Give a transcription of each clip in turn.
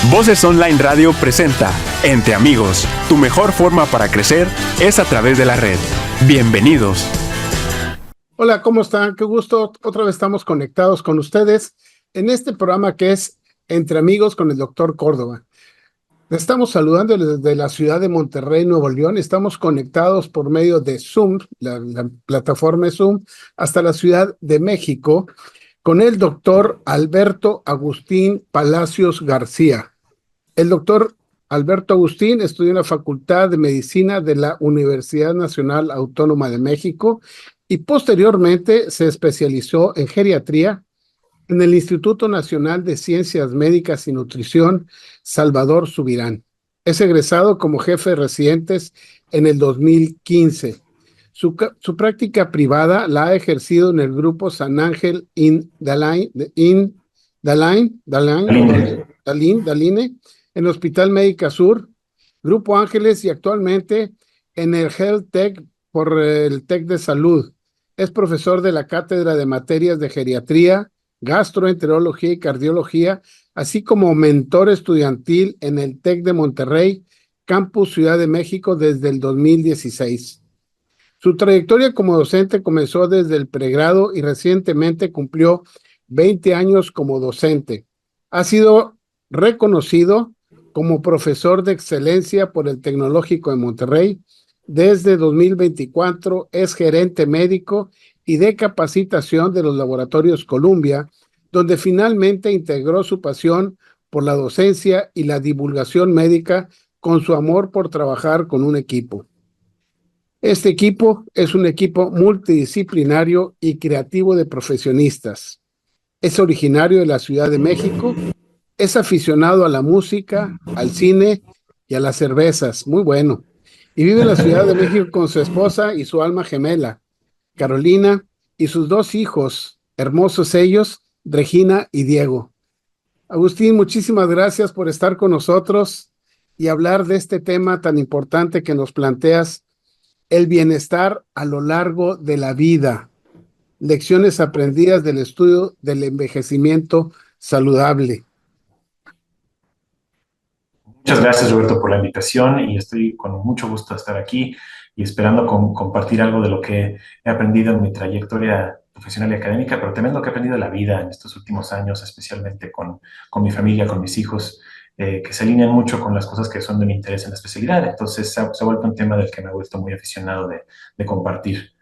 Voces Online Radio presenta Entre Amigos. Tu mejor forma para crecer es a través de la red. Bienvenidos. Hola, ¿cómo están? Qué gusto. Otra vez estamos conectados con ustedes en este programa que es Entre Amigos con el Dr. Córdoba. Les estamos saludando desde la ciudad de Monterrey, Nuevo León. Estamos conectados por medio de Zoom, la plataforma Zoom, hasta la Ciudad de México con el doctor Alberto Agustín Palacios García. El doctor Alberto Agustín estudió en la Facultad de Medicina de la Universidad Nacional Autónoma de México y posteriormente se especializó en geriatría en el Instituto Nacional de Ciencias Médicas y Nutrición Salvador Subirán. Es egresado como jefe de residentes en el 2015. Su práctica privada la ha ejercido en el grupo San Ángel Daline, en el Hospital Médica Sur, Grupo Ángeles y actualmente en el Health Tech por el TEC de Salud. Es profesor de la Cátedra de Materias de Geriatría, Gastroenterología y Cardiología, así como mentor estudiantil en el TEC de Monterrey, Campus Ciudad de México desde el 2016. Su trayectoria como docente comenzó desde el pregrado y recientemente cumplió 20 años como docente. Ha sido reconocido como profesor de excelencia por el Tecnológico de Monterrey. Desde 2024 es gerente médico y de capacitación de los laboratorios Columbia, donde finalmente integró su pasión por la docencia y la divulgación médica con su amor por trabajar con un equipo. Este equipo es un equipo multidisciplinario y creativo de profesionistas. Es originario de la Ciudad de México, es aficionado a la música, al cine y a las cervezas, muy bueno. Y vive en la Ciudad de México con su esposa y su alma gemela, Carolina, y sus dos hijos, hermosos ellos, Regina y Diego. Agustín, muchísimas gracias por estar con nosotros y hablar de este tema tan importante que nos planteas, el bienestar a lo largo de la vida, lecciones aprendidas del estudio del envejecimiento saludable. Muchas gracias, Roberto, por la invitación y estoy con mucho gusto de estar aquí y esperando compartir algo de lo que he aprendido en mi trayectoria profesional y académica, pero también lo que he aprendido de la vida en estos últimos años, especialmente con mi familia, con mis hijos, que se alinean mucho con las cosas que son de mi interés en la especialidad. Entonces se ha vuelto un tema del que me he vuelto muy aficionado de compartir.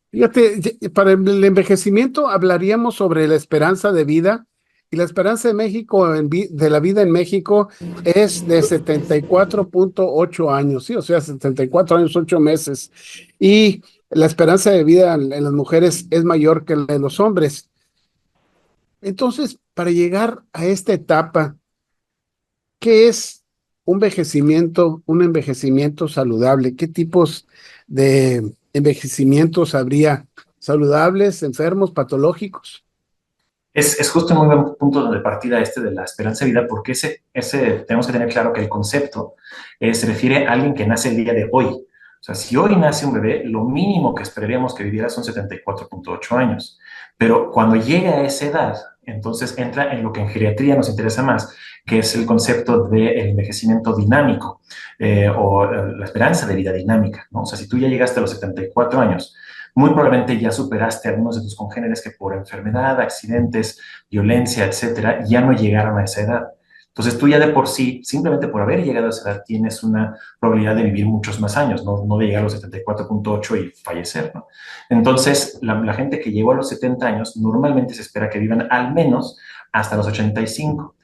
Fíjate, para el envejecimiento hablaríamos sobre la esperanza de vida, y la esperanza de México, de la vida en México, es de 74.8 años, ¿sí? O sea, 74 años, 8 meses. Y la esperanza de vida en las mujeres es mayor que la de los hombres. Entonces, para llegar a esta etapa, ¿qué es un envejecimiento saludable? ¿Qué tipos de envejecimientos habría? ¿Saludables, enfermos, patológicos? Es justo un muy buen punto de partida este de la esperanza de vida, porque tenemos que tener claro que el concepto se refiere a alguien que nace el día de hoy. O sea, si hoy nace un bebé, lo mínimo que esperaríamos que viviera son 74.8 años. Pero cuando llega a esa edad, entonces entra en lo que en geriatría nos interesa más, que es el concepto del envejecimiento dinámico la esperanza de vida dinámica, ¿no? O sea, si tú ya llegaste a los 74 años, muy probablemente ya superaste a algunos de tus congéneres que por enfermedad, accidentes, violencia, etcétera, ya no llegaron a esa edad. Entonces tú ya de por sí, simplemente por haber llegado a esa edad, tienes una probabilidad de vivir muchos más años, no de llegar a los 74.8 y fallecer, ¿no? Entonces, la gente que llegó a los 70 años, normalmente se espera que vivan al menos hasta los 85.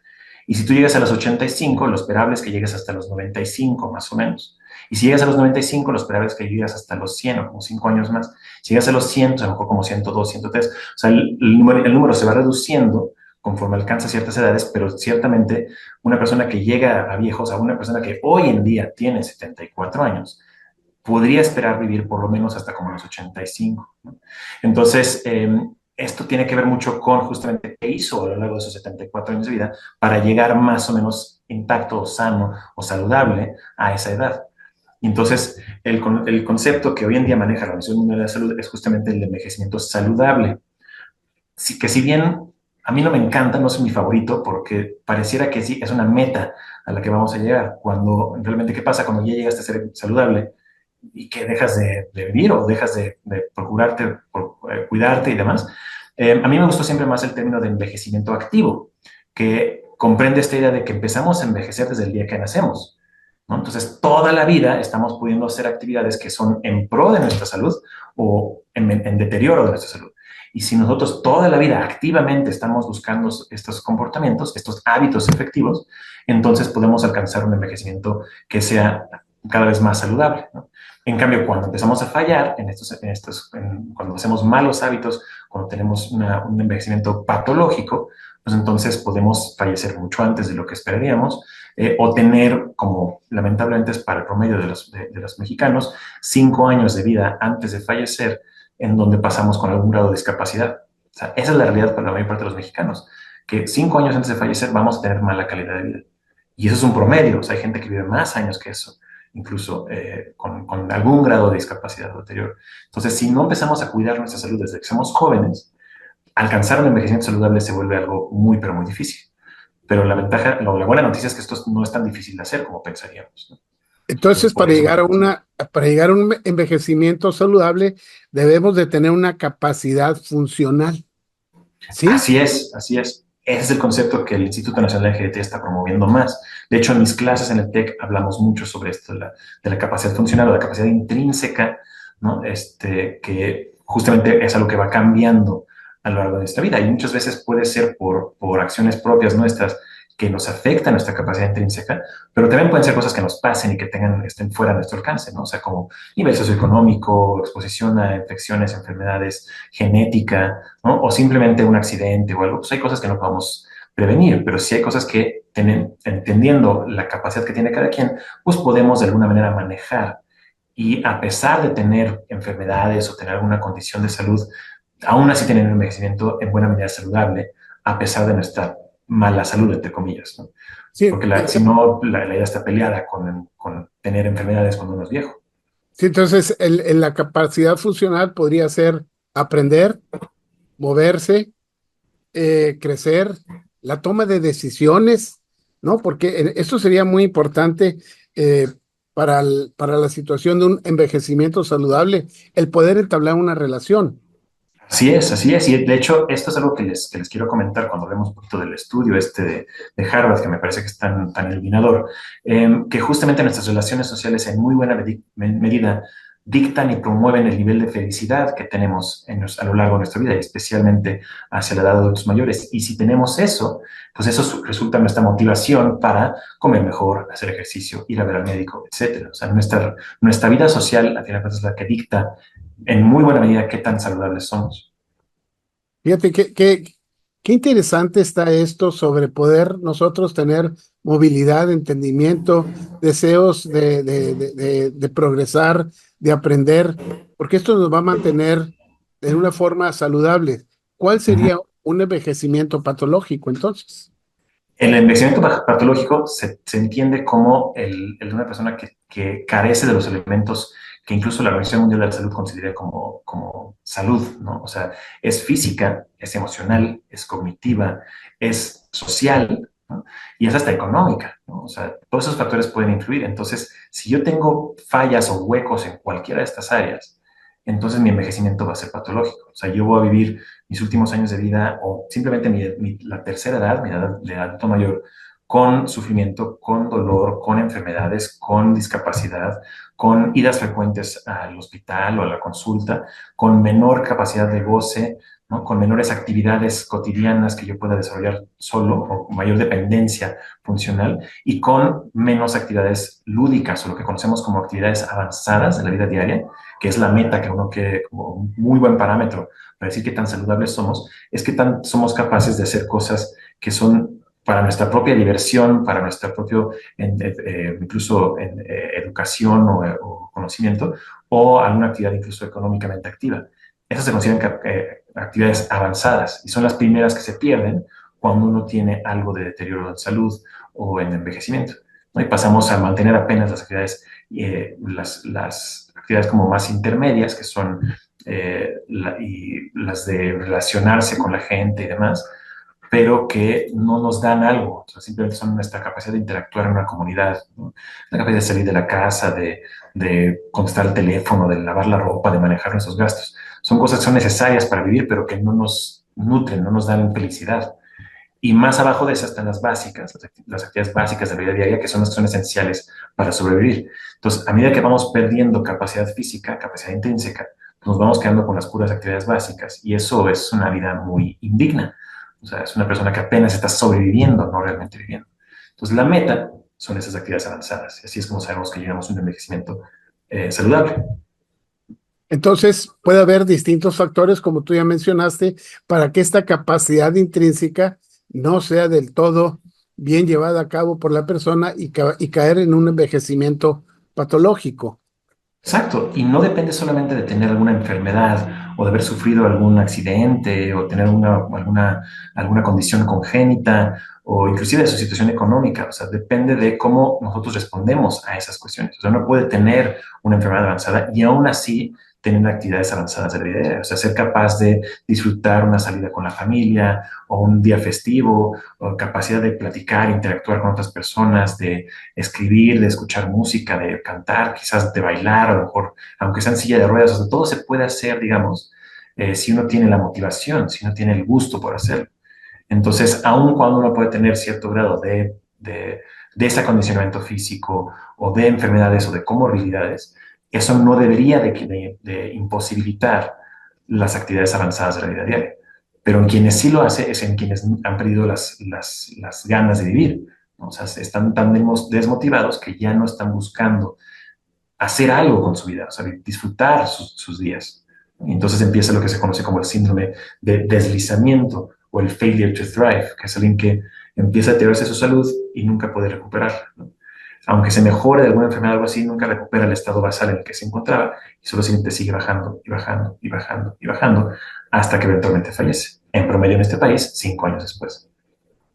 Y si tú llegas a los 85, lo esperable es que llegues hasta los 95, más o menos. Y si llegas a los 95, lo esperable es que llegues hasta los 100 o como 5 años más. Si llegas a los 100, a lo mejor como 102, 103. O sea, el número se va reduciendo conforme alcanza ciertas edades, pero ciertamente una persona que llega a viejo, o sea, una persona que hoy en día tiene 74 años, podría esperar vivir por lo menos hasta como los 85, ¿no? Entonces, esto tiene que ver mucho con justamente qué hizo a lo largo de esos 74 años de vida para llegar más o menos intacto, o sano o saludable a esa edad. Y entonces, el concepto que hoy en día maneja la Organización Mundial de la Salud es justamente el de envejecimiento saludable. Que si bien a mí no me encanta, no es mi favorito, porque pareciera que sí, es una meta a la que vamos a llegar. Cuando realmente, ¿qué pasa cuando ya llegaste a ser saludable y que dejas de vivir o dejas de procurarte, cuidarte y demás? A mí me gustó siempre más el término de envejecimiento activo, que comprende esta idea de que empezamos a envejecer desde el día que nacemos, ¿no? Entonces, toda la vida estamos pudiendo hacer actividades que son en pro de nuestra salud o en deterioro de nuestra salud. Y si nosotros toda la vida activamente estamos buscando estos comportamientos, estos hábitos efectivos, entonces podemos alcanzar un envejecimiento que sea cada vez más saludable, ¿no? En cambio, cuando empezamos a fallar cuando hacemos malos hábitos, cuando tenemos un envejecimiento patológico, pues entonces podemos fallecer mucho antes de lo que esperaríamos, o tener, como lamentablemente es para el promedio de los mexicanos, 5 años de vida antes de fallecer, en donde pasamos con algún grado de discapacidad. O sea, esa es la realidad para la mayor parte de los mexicanos, que 5 años antes de fallecer vamos a tener mala calidad de vida. Y eso es un promedio, o sea, hay gente que vive más años que eso, incluso con algún grado de discapacidad anterior. Entonces, si no empezamos a cuidar nuestra salud desde que somos jóvenes, alcanzar un envejecimiento saludable se vuelve algo muy, pero muy difícil. Pero la buena noticia es que esto no es tan difícil de hacer como pensaríamos, ¿no? Entonces, Por eso, para llegar a un envejecimiento saludable, debemos de tener una capacidad funcional, ¿sí? así es, así es. Ese es el concepto que el Instituto Nacional de GT está promoviendo más. De hecho, en mis clases en el TEC hablamos mucho sobre esto de la capacidad funcional o la capacidad intrínseca, ¿no? Que justamente es algo que va cambiando a lo largo de nuestra vida. Y muchas veces puede ser por acciones propias nuestras que nos afectan nuestra capacidad intrínseca, pero también pueden ser cosas que nos pasen y que estén fuera de nuestro alcance, ¿no? O sea, como nivel socioeconómico, exposición a infecciones, enfermedades, genética, ¿no? O simplemente un accidente o algo. Pues hay cosas que no podemos prevenir, pero sí hay cosas que, entendiendo la capacidad que tiene cada quien, pues podemos de alguna manera manejar. Y a pesar de tener enfermedades o tener alguna condición de salud, aún así tener un envejecimiento en buena medida saludable, a pesar de nuestra mala salud, entre comillas, ¿no? Sí, Porque si no, la idea está peleada con tener enfermedades cuando uno es viejo. sí, entonces la capacidad funcional podría ser aprender, moverse, crecer, la toma de decisiones, ¿no? Porque esto sería muy importante eh, para la situación de un envejecimiento saludable, el poder entablar una relación. Así es, así es. Y de hecho, esto es algo que les quiero comentar cuando hablemos un poquito del estudio de Harvard, que me parece que es tan iluminador, que justamente nuestras relaciones sociales en muy buena medida dictan y promueven el nivel de felicidad que tenemos a lo largo de nuestra vida, y especialmente hacia la edad de adultos mayores. Y si tenemos eso, pues eso resulta nuestra motivación para comer mejor, hacer ejercicio, ir a ver al médico, etcétera. O sea, nuestra vida social, al final, es la que dicta en muy buena medida qué tan saludables somos. Fíjate qué interesante está esto sobre poder nosotros tener movilidad, entendimiento, deseos de progresar, de aprender, porque esto nos va a mantener en una forma saludable. ¿Cuál sería un envejecimiento patológico entonces? El envejecimiento patológico se entiende como el de una persona que carece de los elementos que incluso la Organización Mundial de la Salud considera como salud, ¿no? O sea, es física, es emocional, es cognitiva, es social, ¿no? Y es hasta económica, ¿no? O sea, todos esos factores pueden influir. Entonces, si yo tengo fallas o huecos en cualquiera de estas áreas, entonces mi envejecimiento va a ser patológico. O sea, yo voy a vivir mis últimos años de vida o simplemente la tercera edad, mi edad de adulto mayor, con sufrimiento, con dolor, con enfermedades, con discapacidad, con idas frecuentes al hospital o a la consulta, con menor capacidad de goce, ¿no? Con menores actividades cotidianas que yo pueda desarrollar solo o mayor dependencia funcional y con menos actividades lúdicas o lo que conocemos como actividades avanzadas de la vida diaria, que es la meta que uno quiere como un muy buen parámetro para decir qué tan saludables somos, es que somos capaces de hacer cosas que son para nuestra propia diversión, para nuestra propia, incluso educación o conocimiento, o alguna actividad incluso económicamente activa. Esas se consideran actividades avanzadas y son las primeras que se pierden cuando uno tiene algo de deterioro en salud o en envejecimiento, ¿no? Y pasamos a mantener apenas las actividades, las actividades como más intermedias, que son y las de relacionarse con la gente y demás, pero que no nos dan algo, o sea, simplemente son nuestra capacidad de interactuar en una comunidad, ¿no? La capacidad de salir de la casa, de contestar el teléfono, de lavar la ropa, de manejar nuestros gastos. Son cosas que son necesarias para vivir, pero que no nos nutren, no nos dan felicidad. Y más abajo de esas están las básicas, las actividades básicas de la vida diaria, que son las que son esenciales para sobrevivir. Entonces, a medida que vamos perdiendo capacidad física, capacidad intrínseca, nos vamos quedando con las puras actividades básicas. Y eso es una vida muy indigna. O sea, es una persona que apenas está sobreviviendo, no realmente viviendo. Entonces, la meta son esas actividades avanzadas. Y así es como sabemos que llegamos a un envejecimiento saludable. Entonces, puede haber distintos factores, como tú ya mencionaste, para que esta capacidad intrínseca no sea del todo bien llevada a cabo por la persona y caer en un envejecimiento patológico. Exacto, y no depende solamente de tener alguna enfermedad o de haber sufrido algún accidente o tener alguna condición congénita o inclusive de su situación económica. O sea, depende de cómo nosotros respondemos a esas cuestiones. O sea, uno puede tener una enfermedad avanzada y aún así tener actividades avanzadas de la vida diaria. O sea, ser capaz de disfrutar una salida con la familia o un día festivo, o capacidad de platicar, interactuar con otras personas, de escribir, de escuchar música, de cantar, quizás de bailar, a lo mejor, aunque sea en silla de ruedas, o sea, todo se puede hacer, digamos, si uno tiene la motivación, si uno tiene el gusto por hacerlo. Entonces, aun cuando uno puede tener cierto grado de ese acondicionamiento físico o de enfermedades o de comorbilidades, eso no debería de imposibilitar las actividades avanzadas de la vida diaria. Pero en quienes sí lo hace es en quienes han perdido las ganas de vivir, ¿no? O sea, están tan desmotivados que ya no están buscando hacer algo con su vida, o sea, disfrutar sus días. Y entonces empieza lo que se conoce como el síndrome de deslizamiento o el failure to thrive, que es alguien que empieza a deteriorarse su salud y nunca puede recuperar, ¿no? Aunque se mejore de alguna enfermedad o algo así, nunca recupera el estado basal en el que se encontraba y solo sigue bajando y bajando y bajando y bajando hasta que eventualmente fallece. En promedio en este país, 5 años después.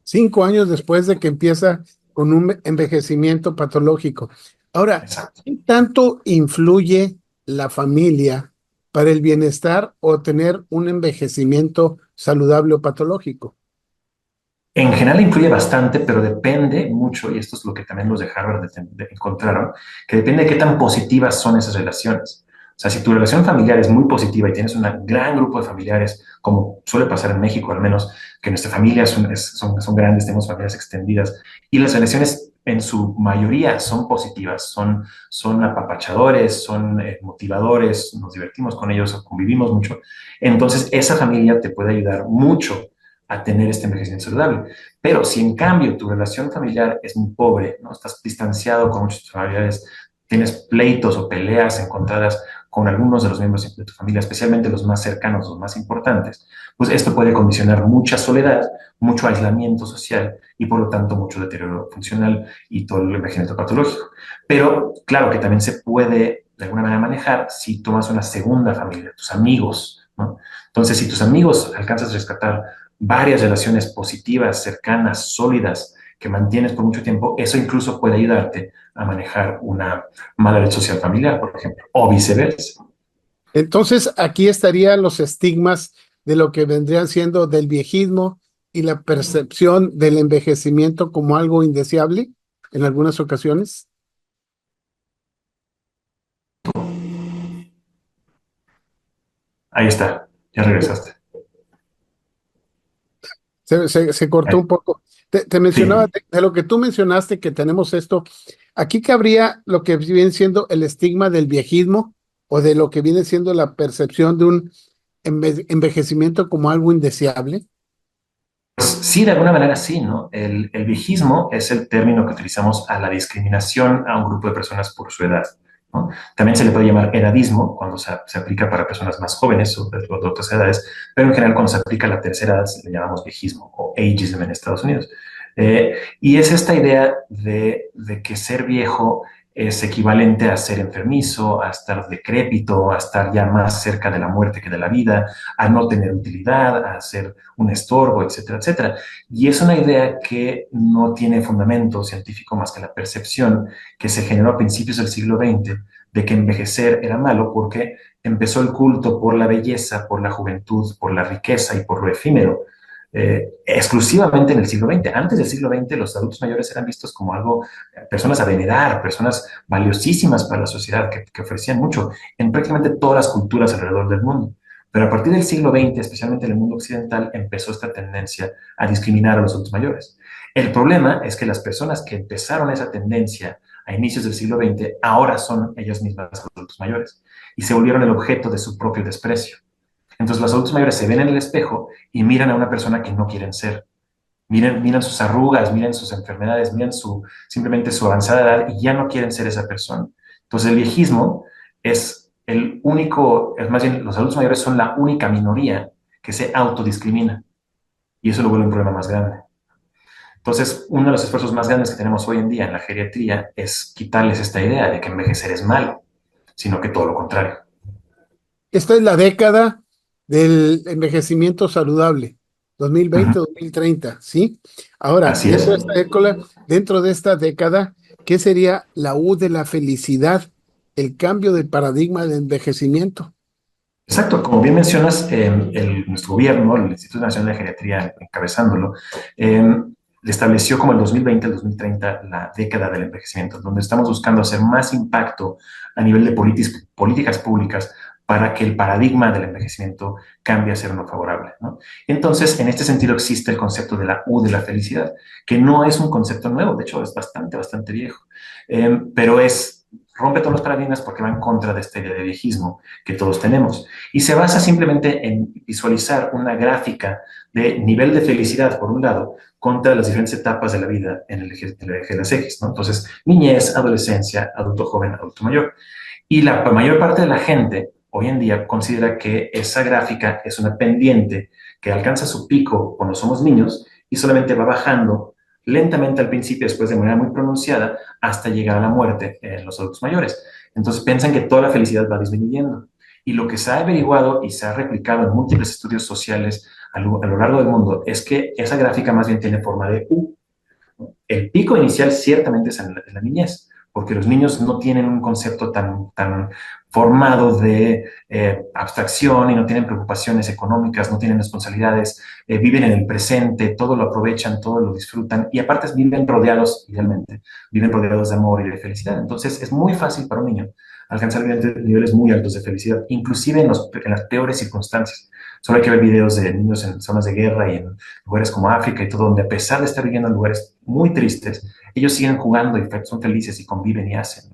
5 años después de que empieza con un envejecimiento patológico. Ahora, Exacto. ¿qué tanto influye la familia para el bienestar o tener un envejecimiento saludable o patológico? En general incluye bastante, pero depende mucho, y esto es lo que también los de Harvard encontraron, que depende de qué tan positivas son esas relaciones. O sea, si tu relación familiar es muy positiva y tienes un gran grupo de familiares, como suele pasar en México al menos, que nuestras familias son grandes, tenemos familias extendidas, y las relaciones en su mayoría son positivas, son apapachadores, son motivadores, nos divertimos con ellos, convivimos mucho, entonces esa familia te puede ayudar mucho a tener este envejecimiento saludable. Pero si en cambio tu relación familiar es muy pobre, ¿no? Estás distanciado con muchos familiares, tienes pleitos o peleas encontradas con algunos de los miembros de tu familia, especialmente los más cercanos, los más importantes, pues esto puede condicionar mucha soledad, mucho aislamiento social y por lo tanto mucho deterioro funcional y todo el envejecimiento patológico. Pero claro que también se puede de alguna manera manejar si tomas una segunda familia, tus amigos, ¿no? Entonces, si tus amigos alcanzas a rescatar varias relaciones positivas, cercanas, sólidas, que mantienes por mucho tiempo, eso incluso puede ayudarte a manejar una mala red social familiar, por ejemplo, o viceversa. Entonces, aquí estarían los estigmas de lo que vendrían siendo del viejismo y la percepción del envejecimiento como algo indeseable en algunas ocasiones. Ahí está, ya regresaste. Se cortó un poco. Te mencionaba Sí, de lo que tú mencionaste, que tenemos esto. Aquí cabría lo que viene siendo el estigma del viejismo o de lo que viene siendo la percepción de un envejecimiento como algo indeseable. pues sí, de alguna manera sí, ¿no? El viejismo es el término que utilizamos a la discriminación a un grupo de personas por su edad, ¿no? También se le puede llamar edadismo cuando se aplica para personas más jóvenes o de otras edades, pero en general cuando se aplica a la tercera edad le llamamos viejismo o ageism en Estados Unidos. Y es esta idea de que ser viejo es equivalente a ser enfermizo, a estar decrépito, a estar ya más cerca de la muerte que de la vida, a no tener utilidad, a ser un estorbo, etcétera, etcétera. Y es una idea que no tiene fundamento científico más que la percepción que se generó a principios del siglo XX de que envejecer era malo porque empezó el culto por la belleza, por la juventud, por la riqueza y por lo efímero, exclusivamente en el siglo XX. Antes del siglo XX, los adultos mayores eran vistos como algo, personas a venerar, personas valiosísimas para la sociedad, que ofrecían mucho en prácticamente todas las culturas alrededor del mundo. Pero a partir del siglo XX, especialmente en el mundo occidental, empezó esta tendencia a discriminar a los adultos mayores. El problema es que las personas que empezaron esa tendencia a inicios del siglo XX ahora son ellas mismas adultos mayores y se volvieron el objeto de su propio desprecio. Entonces los adultos mayores se ven en el espejo y miran a una persona que no quieren ser. Miran sus arrugas, miran sus enfermedades, miran simplemente su avanzada edad y ya no quieren ser esa persona. Entonces el viejismo es el único, es más bien los adultos mayores son la única minoría que se autodiscrimina y eso lo vuelve un problema más grande. Entonces, uno de los esfuerzos más grandes que tenemos hoy en día en la geriatría es quitarles esta idea de que envejecer es malo, sino que todo lo contrario. Esta es la década del envejecimiento saludable, 2020-2030, ¿sí? Ahora, Así es. dentro de esta década, ¿qué sería la U de la felicidad? El cambio del paradigma del envejecimiento. Exacto, como bien mencionas, nuestro gobierno, el Instituto Nacional de Geriatría, encabezándolo, le estableció como el 2020 al 2030 la década del envejecimiento, donde estamos buscando hacer más impacto a nivel de políticas públicas para que el paradigma del envejecimiento cambie a ser uno favorable, ¿no? Entonces, en este sentido existe el concepto de la U de la felicidad, que no es un concepto nuevo, de hecho es bastante viejo, pero rompe todos los paradigmas porque va en contra de esta idea de viejismo que todos tenemos. Y se basa simplemente en visualizar una gráfica de nivel de felicidad, por un lado, contra las diferentes etapas de la vida en el eje de las ejes, ¿no? Entonces, niñez, adolescencia, adulto joven, adulto mayor. Y la mayor parte de la gente hoy en día considera que esa gráfica es una pendiente que alcanza su pico cuando somos niños y solamente va bajando lentamente al principio, después de manera muy pronunciada, hasta llegar a la muerte en los adultos mayores. Entonces piensan que toda la felicidad va disminuyendo. Y lo que se ha averiguado y se ha replicado en múltiples estudios sociales a lo largo del mundo es que esa gráfica más bien tiene forma de U. El pico inicial ciertamente es en la niñez, porque los niños no tienen un concepto tan formado de abstracción y no tienen preocupaciones económicas, no tienen responsabilidades, viven en el presente, todo lo aprovechan, todo lo disfrutan y aparte viven rodeados, idealmente, viven rodeados de amor y de felicidad. Entonces es muy fácil para un niño alcanzar niveles muy altos de felicidad, inclusive en las peores circunstancias. Solo hay que ver videos de niños en zonas de guerra y en lugares como África y todo, donde a pesar de estar viviendo en lugares muy tristes, ellos siguen jugando y son felices y conviven y hacen.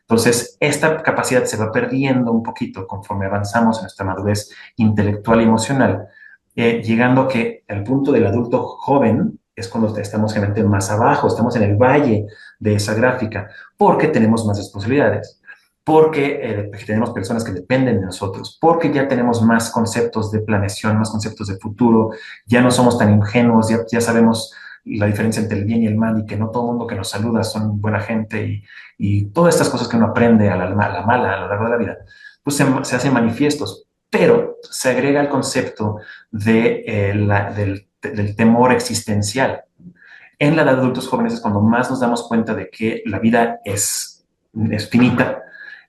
Entonces, esta capacidad se va perdiendo un poquito conforme avanzamos en nuestra madurez intelectual y emocional, llegando a que el punto del adulto joven es cuando estamos generalmente más abajo, estamos en el valle de esa gráfica, porque tenemos más responsabilidades, porque tenemos personas que dependen de nosotros, porque ya tenemos más conceptos de planeación, más conceptos de futuro, ya no somos tan ingenuos, ya sabemos la diferencia entre el bien y el mal y que no todo el mundo que nos saluda son buena gente y todas estas cosas que uno aprende a la mala a lo largo de la vida, pues se hacen manifiestos, pero se agrega el concepto del temor existencial. En la edad de adultos jóvenes es cuando más nos damos cuenta de que la vida es finita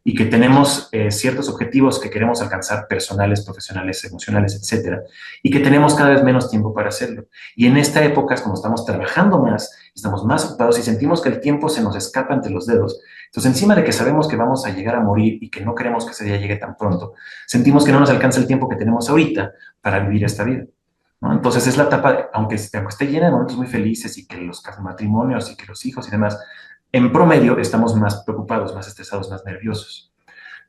y que tenemos ciertos objetivos que queremos alcanzar, personales, profesionales, emocionales, etcétera, y que tenemos cada vez menos tiempo para hacerlo. Y en esta época es como estamos trabajando más, estamos más ocupados y sentimos que el tiempo se nos escapa entre los dedos. Entonces, encima de que sabemos que vamos a llegar a morir y que no queremos que ese día llegue tan pronto, sentimos que no nos alcanza el tiempo que tenemos ahorita para vivir esta vida, ¿no? Entonces es la etapa, aunque esté llena de momentos muy felices y que los matrimonios y que los hijos y demás, en promedio estamos más preocupados, más estresados, más nerviosos.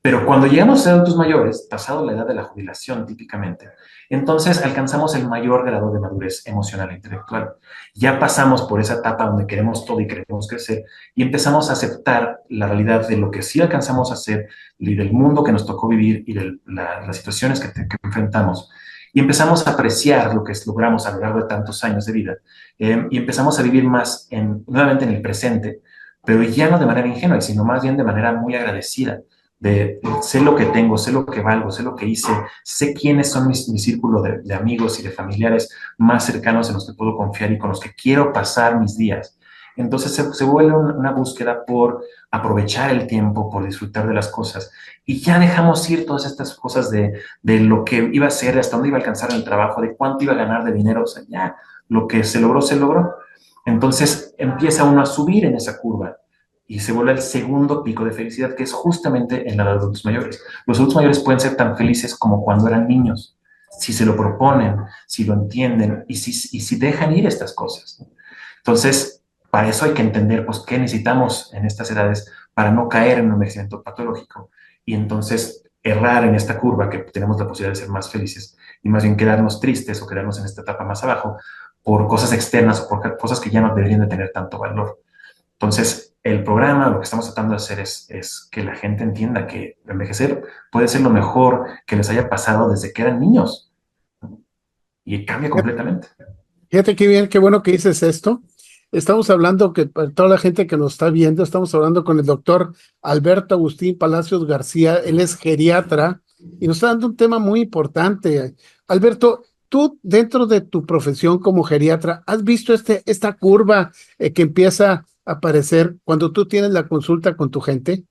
Pero cuando llegamos a ser adultos mayores, pasado la edad de la jubilación típicamente, entonces alcanzamos el mayor grado de madurez emocional e intelectual. Ya pasamos por esa etapa donde queremos todo y queremos crecer y empezamos a aceptar la realidad de lo que sí alcanzamos a hacer y del mundo que nos tocó vivir y de las situaciones que enfrentamos. Y empezamos a apreciar lo que logramos a lo largo de tantos años de vida y empezamos a vivir más nuevamente en el presente, pero ya no de manera ingenua, sino más bien de manera muy agradecida, de sé lo que tengo, sé lo que valgo, sé lo que hice, sé quiénes son mi círculo de amigos y de familiares más cercanos en los que puedo confiar y con los que quiero pasar mis días. Entonces se vuelve una búsqueda por aprovechar el tiempo, por disfrutar de las cosas. Y ya dejamos ir todas estas cosas de lo que iba a ser, de hasta dónde iba a alcanzar en el trabajo, de cuánto iba a ganar de dinero. O sea, ya lo que se logró, se logró. Entonces empieza uno a subir en esa curva y se vuelve el segundo pico de felicidad, que es justamente en la de los adultos mayores. Los adultos mayores pueden ser tan felices como cuando eran niños, si se lo proponen, si lo entienden y si dejan ir estas cosas, ¿no? Entonces, para eso hay que entender pues, qué necesitamos en estas edades para no caer en un envejecimiento patológico y entonces errar en esta curva que tenemos la posibilidad de ser más felices y más bien quedarnos tristes o quedarnos en esta etapa más abajo por cosas externas o por cosas que ya no deberían de tener tanto valor. Entonces, el programa, lo que estamos tratando de hacer es que la gente entienda que envejecer puede ser lo mejor que les haya pasado desde que eran niños y cambia completamente. Fíjate qué bien, qué bueno que dices esto. Estamos hablando que para toda la gente que nos está viendo, estamos hablando con el doctor Alberto Agustín Palacios García, él es geriatra y nos está dando un tema muy importante. Alberto, tú dentro de tu profesión como geriatra, ¿has visto esta curva que empieza a aparecer cuando tú tienes la consulta con tu gente?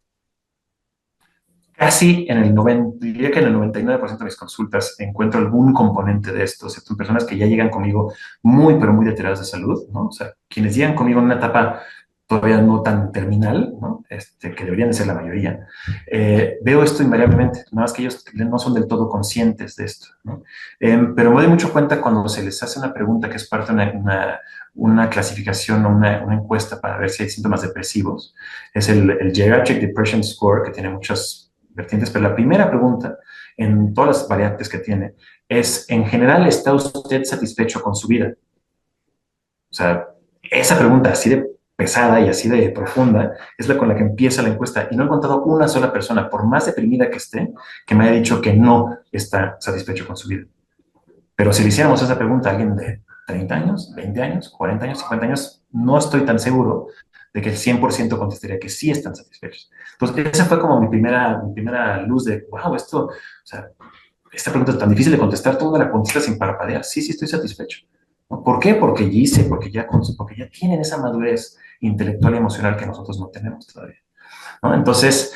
Casi en el 90, diría que en el 99% de mis consultas encuentro algún componente de esto. O sea, son personas que ya llegan conmigo muy, pero muy deterioradas de salud, ¿no? O sea, quienes llegan conmigo en una etapa todavía no tan terminal, ¿no? Que deberían de ser la mayoría. Veo esto invariablemente, nada más que ellos no son del todo conscientes de esto, ¿no? Pero me doy mucho cuenta cuando se les hace una pregunta que es parte de una clasificación o una encuesta para ver si hay síntomas depresivos. Es el Geriatric Depression Score, que tiene muchas vertientes, pero la primera pregunta, en todas las variantes que tiene, es, en general, ¿está usted satisfecho con su vida? O sea, esa pregunta así de pesada y así de profunda es la con la que empieza la encuesta. Y no he encontrado una sola persona, por más deprimida que esté, que me haya dicho que no está satisfecho con su vida. Pero si le hiciéramos esa pregunta a alguien de 30 años, 20 años, 40 años, 50 años, no estoy tan seguro de que el 100% contestaría que sí están satisfechos. Entonces, esa fue como mi primera luz de, wow, esto, o sea, esta pregunta es tan difícil de contestar, tú la contestas sin parpadear. Sí, sí, estoy satisfecho, ¿no? ¿Por qué? Porque ya hice, porque ya tienen esa madurez intelectual y emocional que nosotros no tenemos todavía, ¿no? Entonces,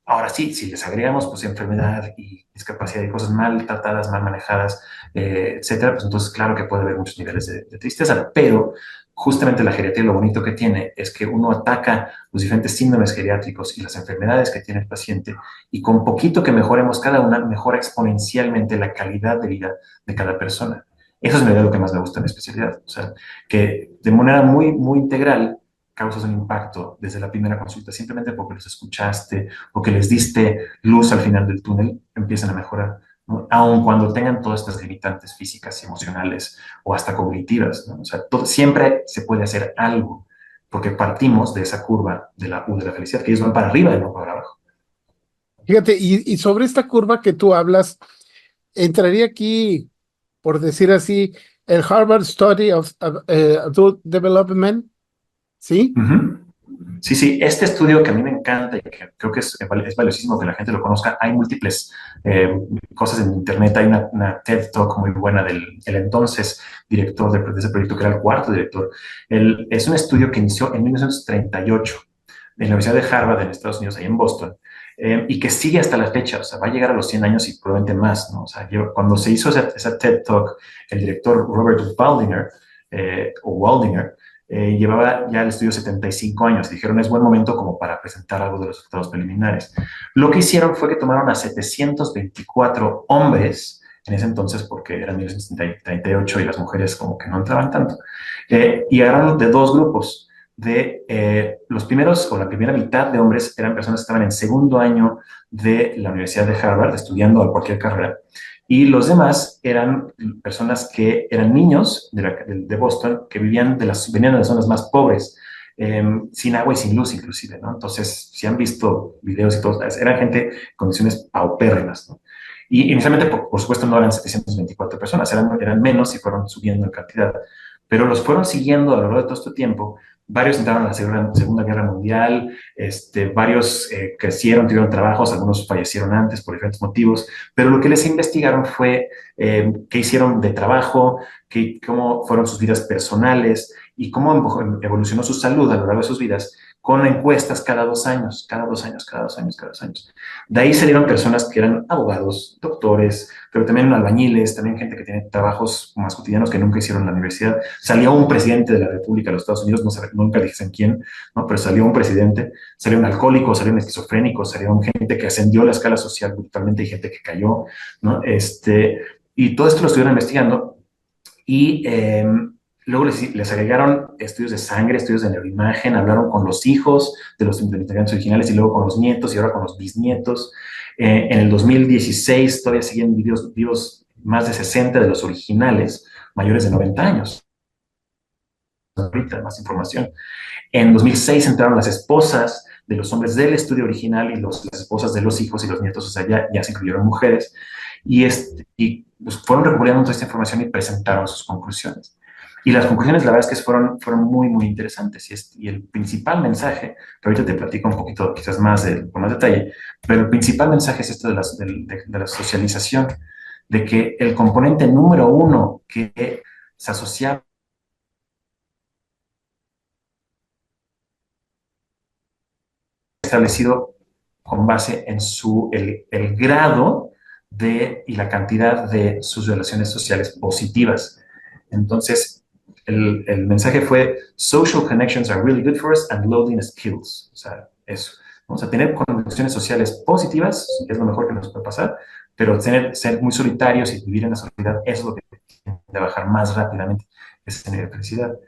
ahora sí, si les agregamos pues enfermedad y discapacidad y cosas mal tratadas, mal manejadas, etcétera, pues entonces claro que puede haber muchos niveles de tristeza, pero justamente la geriatría lo bonito que tiene es que uno ataca los diferentes síndromes geriátricos y las enfermedades que tiene el paciente y con poquito que mejoremos cada una, mejora exponencialmente la calidad de vida de cada persona. Eso es en realidad lo que más me gusta en mi especialidad, o sea, que de manera muy, muy integral causas un impacto desde la primera consulta, simplemente porque los escuchaste o que les diste luz al final del túnel, empiezan a mejorar, ¿no? Aun cuando tengan todas estas limitantes físicas, emocionales o hasta cognitivas, ¿no? O sea, siempre se puede hacer algo, porque partimos de esa curva de la U de la felicidad, que ellos van para arriba y no para abajo. Fíjate, y sobre esta curva que tú hablas, entraría aquí, por decir así, el Harvard Study of Adult Development, ¿sí? Uh-huh. Sí, sí, este estudio que a mí me encanta y que creo que es valiosísimo que la gente lo conozca, hay múltiples cosas en internet, hay una TED Talk muy buena del el entonces director de ese proyecto, que era el cuarto director. Es un estudio que inició en 1938 en la Universidad de Harvard en Estados Unidos, ahí en Boston, y que sigue hasta la fecha, o sea, va a llegar a los 100 años y probablemente más, ¿no? O sea, cuando se hizo esa TED Talk, el director Robert Waldinger, llevaba ya el estudio 75 años. Dijeron, es buen momento como para presentar algo de los resultados preliminares. Lo que hicieron fue que tomaron a 724 hombres, en ese entonces porque eran 1938 y las mujeres como que no entraban tanto, y agarraron de dos grupos. Los primeros, o la primera mitad de hombres eran personas que estaban en segundo año de la Universidad de Harvard, estudiando a cualquier carrera, y los demás eran personas que eran niños de Boston, que venían de las zonas más pobres, sin agua y sin luz inclusive, ¿no? Entonces, si han visto videos y todo, eran gente en condiciones paupérrimas, ¿no? Y inicialmente, por supuesto, no eran 724 personas, eran menos y fueron subiendo en cantidad, pero los fueron siguiendo a lo largo de todo este tiempo. Varios entraron a la Segunda Guerra Mundial, varios crecieron, tuvieron trabajos, algunos fallecieron antes por diferentes motivos, pero lo que les investigaron fue qué hicieron de trabajo, cómo fueron sus vidas personales y cómo evolucionó su salud a lo largo de sus vidas con encuestas cada 2 años, cada 2 años, cada 2 años, cada 2 años. De ahí salieron personas que eran abogados, doctores, pero también albañiles, también gente que tiene trabajos más cotidianos que nunca hicieron en la universidad. Salió un presidente de la República de los Estados Unidos, no sé, nunca dicen quién, ¿no? Pero salió un presidente, salió un alcohólico, salió un esquizofrénico, salió gente que ascendió la escala social brutalmente y gente que cayó, ¿no? Y todo esto lo estuvieron investigando y luego les agregaron estudios de sangre, estudios de neuroimagen, hablaron con los hijos de los integrantes originales y luego con los nietos y ahora con los bisnietos. En el 2016 todavía siguen vivos más de 60 de los originales, mayores de 90 años. Ahorita más información. En 2006 entraron las esposas de los hombres del estudio original y las esposas de los hijos y los nietos, o sea, ya se incluyeron mujeres, y pues, fueron recopilando toda esta información y presentaron sus conclusiones. Y las conclusiones, la verdad es que fueron muy, muy interesantes. Y el principal mensaje, que ahorita te platico un poquito, quizás con más detalle, pero el principal mensaje es esto de la socialización, de que el componente número uno que se asociaba establecido con base en el grado y la cantidad de sus relaciones sociales positivas. Entonces, el mensaje fue: social connections are really good for us and loneliness kills. O sea, eso. Vamos a tener conexiones sociales positivas, es lo mejor que nos puede pasar, pero ser muy solitarios y vivir en la soledad, eso es lo que tiende a bajar más rápidamente ese nivel de felicidad.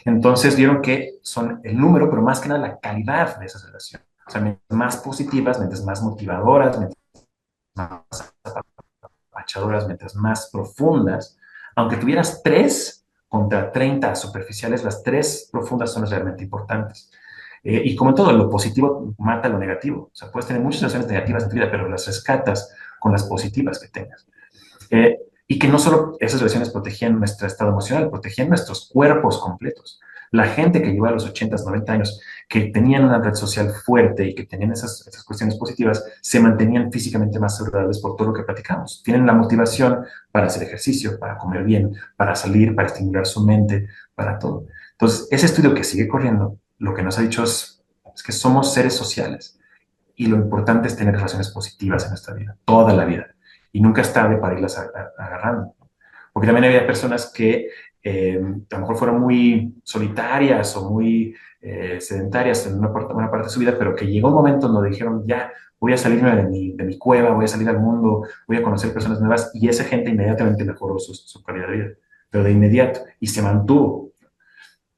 Entonces vieron que son el número, pero más que nada la calidad de esas relaciones. O sea, mientras más positivas, mientras más motivadoras, mientras más apapachadoras, mientras más profundas, aunque tuvieras 3 contra 30 superficiales, las 3 profundas son las realmente importantes. Y como en todo, lo positivo mata lo negativo. O sea, puedes tener muchas relaciones negativas en tu vida, pero las rescatas con las positivas que tengas. Y que no solo esas relaciones protegían nuestro estado emocional, protegían nuestros cuerpos completos. La gente que llegó a los 80, 90 años, que tenían una red social fuerte y que tenían esas cuestiones positivas, se mantenían físicamente más saludables por todo lo que platicamos. Tienen la motivación para hacer ejercicio, para comer bien, para salir, para estimular su mente, para todo. Entonces, ese estudio que sigue corriendo, lo que nos ha dicho es que somos seres sociales y lo importante es tener relaciones positivas en nuestra vida, toda la vida. Y nunca es tarde para irlas agarrando. Porque también había personas que a lo mejor fueron muy solitarias o muy sedentarias en buena parte de su vida, pero que llegó un momento donde dijeron: ya, voy a salirme de mi cueva, voy a salir al mundo, voy a conocer personas nuevas, y esa gente inmediatamente mejoró su calidad de vida, pero de inmediato, y se mantuvo.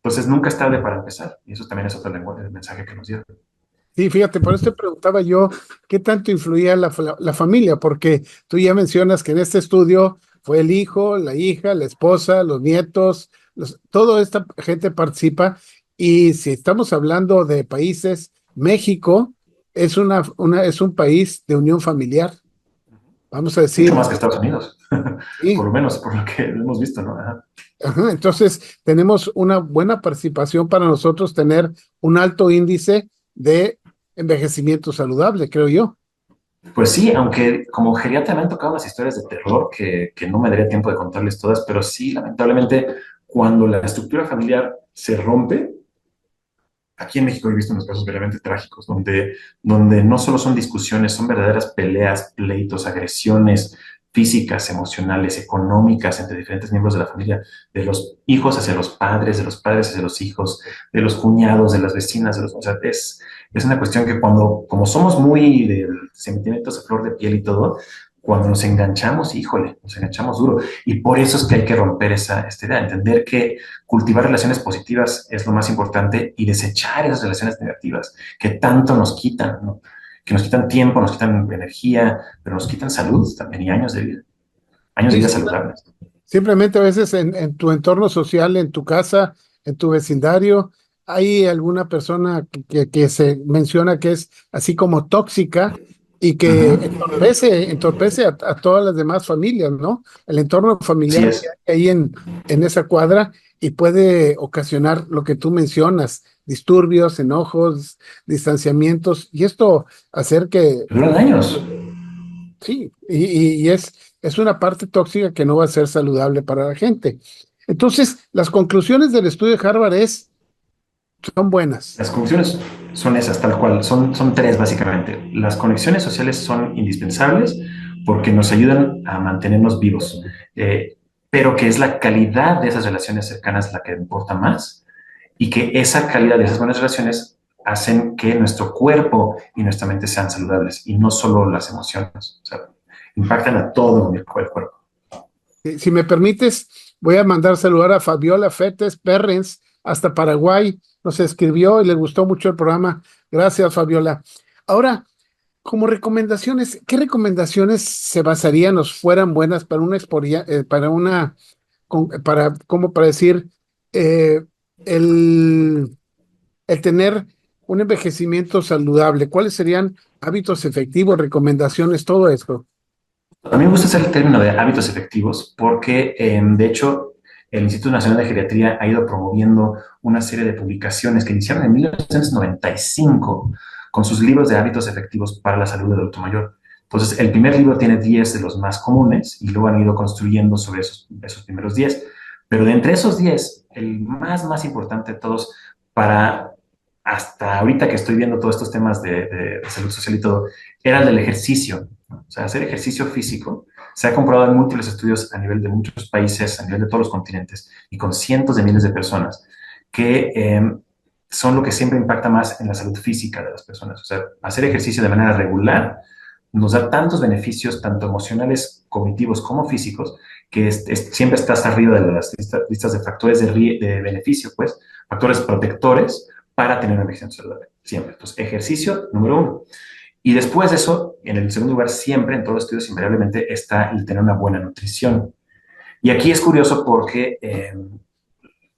Entonces nunca es tarde para empezar, y eso también es otro mensaje que nos dio. Sí, fíjate, por eso te preguntaba yo qué tanto influía la familia, porque tú ya mencionas que en este estudio fue el hijo, la hija, la esposa, los nietos, toda esta gente participa, y si estamos hablando de países, México es es un país de unión familiar, vamos a Mucho decir, más que Estados Unidos, sí. por lo menos por lo que hemos visto, ¿no? Ajá. Ajá, entonces tenemos una buena participación para nosotros tener un alto índice de envejecimiento saludable, creo yo. Pues sí, aunque como geriatra me han tocado unas historias de terror que no me daría tiempo de contarles todas, pero sí, lamentablemente, cuando la estructura familiar se rompe, aquí en México he visto unos casos verdaderamente trágicos, donde no solo son discusiones, son verdaderas peleas, pleitos, agresiones físicas, emocionales, económicas entre diferentes miembros de la familia, de los hijos hacia los padres, de los padres hacia los hijos, de los cuñados, de las vecinas, o sea, es una cuestión que como somos muy de sentimientos a flor de piel y todo, cuando nos enganchamos, híjole, nos enganchamos duro. Y por eso es que hay que romper esta idea, entender que cultivar relaciones positivas es lo más importante y desechar esas relaciones negativas que tanto nos quitan, ¿no? Que nos quitan tiempo, nos quitan energía, pero nos quitan salud también y años de vida, años de Sí, vida saludables. simplemente a veces en tu entorno social, en tu casa, en tu vecindario, hay alguna persona que se menciona que es así como tóxica y que entorpece a todas las demás familias, ¿no? El entorno Así familiar que es. hay ahí en esa cuadra y puede ocasionar lo que tú mencionas, disturbios, enojos, distanciamientos, y esto hacer que, Duran años. sí, y es una parte tóxica que no va a ser saludable para la gente. Entonces, las conclusiones del estudio de Harvard son buenas. Las conclusiones son esas, tal cual, son tres básicamente. Las conexiones sociales son indispensables porque nos ayudan a mantenernos vivos, pero que es la calidad de esas relaciones cercanas la que importa más y que esa calidad de esas buenas relaciones hacen que nuestro cuerpo y nuestra mente sean saludables y no solo las emociones, o sea, impactan a todo el cuerpo. Si me permites, voy a mandar saludar a Fabiola Fetes Perrens hasta Paraguay. Nos escribió y le gustó mucho el programa. Gracias, Fabiola. Ahora, como recomendaciones, ¿qué recomendaciones se basarían o fueran buenas para para decir, eh, el tener un envejecimiento saludable? ¿Cuáles serían hábitos efectivos, recomendaciones, todo esto? A mí me gusta usar el término de hábitos efectivos porque, de hecho, el Instituto Nacional de Geriatría ha ido promoviendo una serie de publicaciones que iniciaron en 1995 con sus libros de hábitos efectivos para la salud del adulto mayor. Entonces, el primer libro tiene 10 de los más comunes y luego han ido construyendo sobre esos primeros 10. Pero de entre esos 10, el más importante de todos para hasta ahorita que estoy viendo todos estos temas de salud social y todo, era el del ejercicio, ¿no? O sea, hacer ejercicio físico se ha comprobado en múltiples estudios a nivel de muchos países, a nivel de todos los continentes y con cientos de miles de personas, que son lo que siempre impacta más en la salud física de las personas. O sea, hacer ejercicio de manera regular nos da tantos beneficios, tanto emocionales, cognitivos como físicos, que siempre estás arriba de las listas de factores de beneficio, pues, factores protectores para tener una envejecimiento saludable, siempre. Entonces, ejercicio, número uno. Y después de eso, en el segundo lugar, siempre, en todos los estudios, invariablemente, está el tener una buena nutrición. Y aquí es curioso porque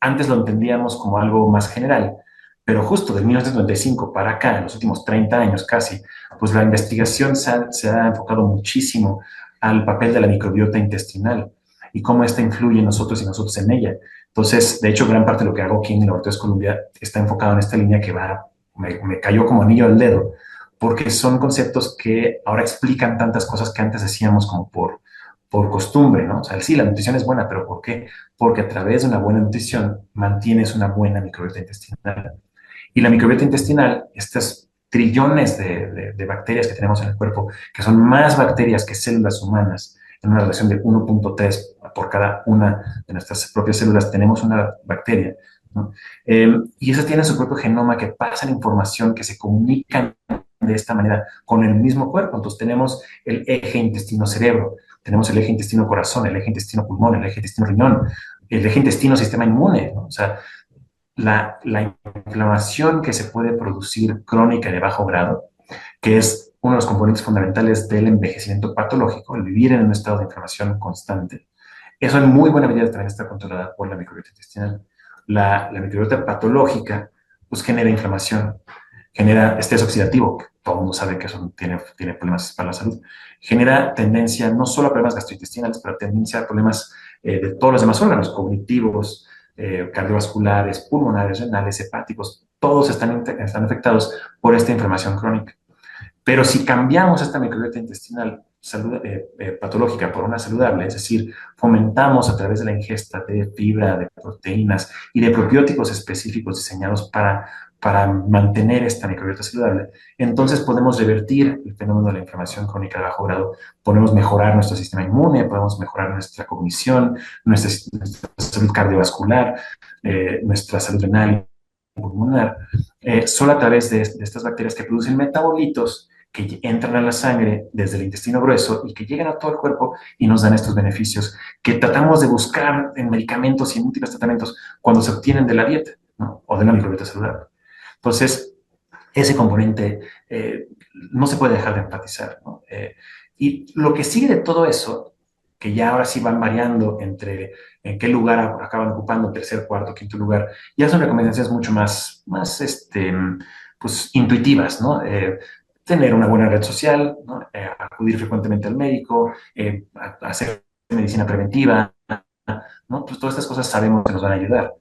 antes lo entendíamos como algo más general, pero justo de 1995 para acá, en los últimos 30 años casi, pues la investigación se ha enfocado muchísimo al papel de la microbiota intestinal y cómo esta influye en nosotros y nosotros en ella. Entonces, de hecho, gran parte de lo que hago aquí en el Laboratorio de Columbia está enfocado en esta línea que me cayó como anillo al dedo, porque son conceptos que ahora explican tantas cosas que antes decíamos como por costumbre, ¿no? O sea, sí, la nutrición es buena, pero ¿por qué? Porque a través de una buena nutrición mantienes una buena microbiota intestinal. Y la microbiota intestinal, estas trillones de bacterias que tenemos en el cuerpo, que son más bacterias que células humanas, en una relación de 1.3 por cada una de nuestras propias células, tenemos una bacteria, ¿no? Y esas tienen su propio genoma que pasan información, que se comunican de esta manera con el mismo cuerpo. Entonces tenemos el eje intestino-cerebro, tenemos el eje intestino-corazón, el eje intestino-pulmón, el eje intestino-riñón, el eje intestino-sistema inmune, ¿no? O sea, la inflamación que se puede producir crónica de bajo grado, que es uno de los componentes fundamentales del envejecimiento patológico, el vivir en un estado de inflamación constante. Eso en muy buena medida también está controlada por la microbiota intestinal. La microbiota patológica pues genera inflamación, genera estrés oxidativo, que todo el mundo sabe que eso tiene problemas para la salud, genera tendencia no solo a problemas gastrointestinales, pero tendencia a problemas de todos los demás órganos, cognitivos, cardiovasculares, pulmonares, renales, hepáticos, todos están afectados por esta inflamación crónica. Pero si cambiamos esta microbiota intestinal patológica por una saludable, es decir, fomentamos a través de la ingesta de fibra, de proteínas y de probióticos específicos diseñados para mantener esta microbiota saludable, entonces podemos revertir el fenómeno de la inflamación crónica de bajo grado, podemos mejorar nuestro sistema inmune, podemos mejorar nuestra cognición, nuestra salud cardiovascular, nuestra salud renal y pulmonar, solo a través de estas bacterias que producen metabolitos que entran a la sangre desde el intestino grueso y que llegan a todo el cuerpo y nos dan estos beneficios que tratamos de buscar en medicamentos y en múltiples tratamientos cuando se obtienen de la dieta, ¿no? O de una microbiota saludable. Entonces, ese componente no se puede dejar de enfatizar, ¿no? Y lo que sigue de todo eso, que ya ahora sí van variando entre en qué lugar acaban ocupando, tercer, cuarto, quinto lugar, ya son recomendaciones mucho más pues, intuitivas, ¿no? Tener una buena red social, ¿no? Acudir frecuentemente al médico, hacer medicina preventiva, ¿no? Pues todas estas cosas sabemos que nos van a ayudar.